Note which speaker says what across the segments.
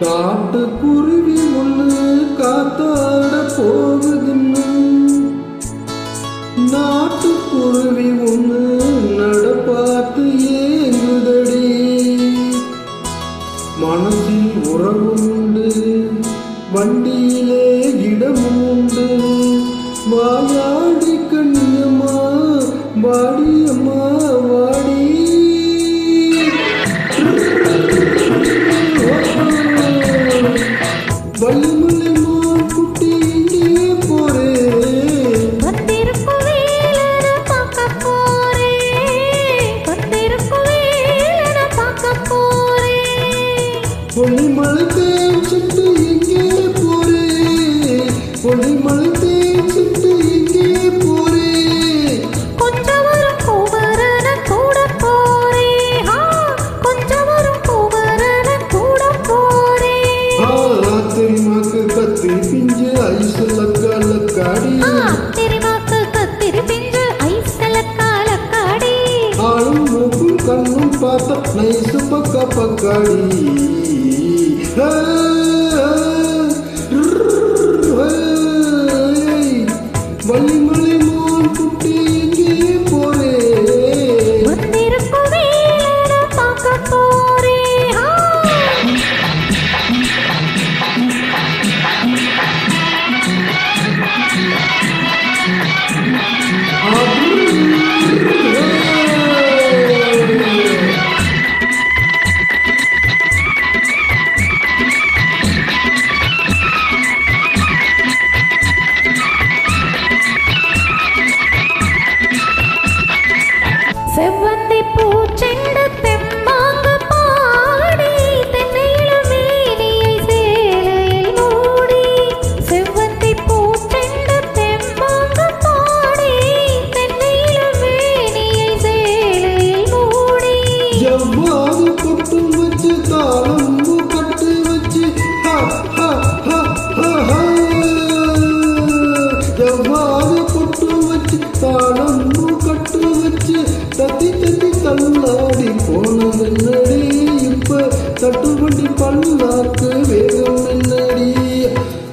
Speaker 1: காட்டுக்குருவி ஒண்ணு காத்தாட போகுதுன்னு நாட்டுக்குருவி ஒண்ணு நடப்பாத்து ஏங்குதடி. மனசில் உறவும் உண்டு, வண்டியிலே இடமும் உண்டு. வாயாடி கண்ணியம்மா வாடியம்மா வாடி. வள்ளிமலை மான் குட்டி இங்கே போறே, பொன்னிமலை தேய்ச்சிட்டு இங்கே போறே, பொன்னிமலை தேய்ச்சிட்டு இங்கே போறே.
Speaker 2: கொஞ்சம் வரும் குமரன கூட போறே, கொஞ்சம் வரும் குமரன கூட போறே.
Speaker 1: தெரிமாக்கு கத்திரி பிஞ்சு ஐசுல காலக்காடி,
Speaker 2: தெரிமாக்கு கத்திரி பிஞ்சு ஐசுல காலக்காடி.
Speaker 1: ஆளும் மூக்கும் கண்ணும் பார்த்த நைசு பக்க பக்காடி. வள்ளிமலை மான் குட்டி இங்கே போறே,
Speaker 2: வந்திருக்கும் வேலனை பார்க்க போறே. செவ்வந்தி பூச்செண்டு தெம்மாங்க பாடி, தென்னையில மேனியை சேலையில் மூடி. செவ்வந்தி பூச்செண்டு தெம்மாங்க பாடி, தென்னையில மேனியை சேலையில் மூடி.
Speaker 1: எவ்வாறு பொட்டும் வச்சு தாளம்பு கட்டு வச்சு, எவ்வாறு பொட்டும் வச்சு தாளம்பு கட்டு வச்சு தத்தி தத்தி தள்ளாடி போனது என்னடி. இப்ப தட்டுப்பட்டி பல்லாக்கு வேகம் என்னடி.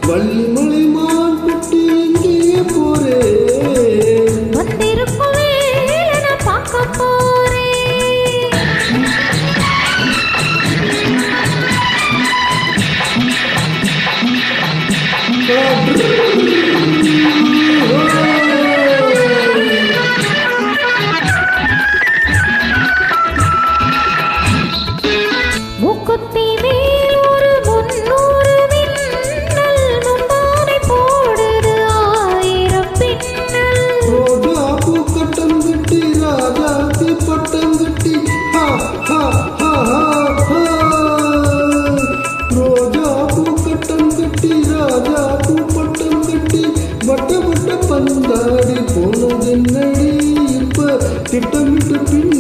Speaker 1: வள்ளிமலை மான் குட்டி இங்கே போறே,
Speaker 2: வந்திருக்கும் வேலனை பார்க்க போறே. மூக்குத்தி மேல் ஒரு 300 மின்னல், முந்தானை போடுது 1000 பின்னல்.
Speaker 1: ரோஜா பூக்கட்டம் கட்டி ராஜாத்தி பட்டம் கட்டி, ரோஜா பூக்கட்டம் கட்டி ராஜா பூப்பட்டம் கட்டி வட்ட வட்ட பந்தாடி போனது என்னடி. இப்ப திட்டமிட்டு பின்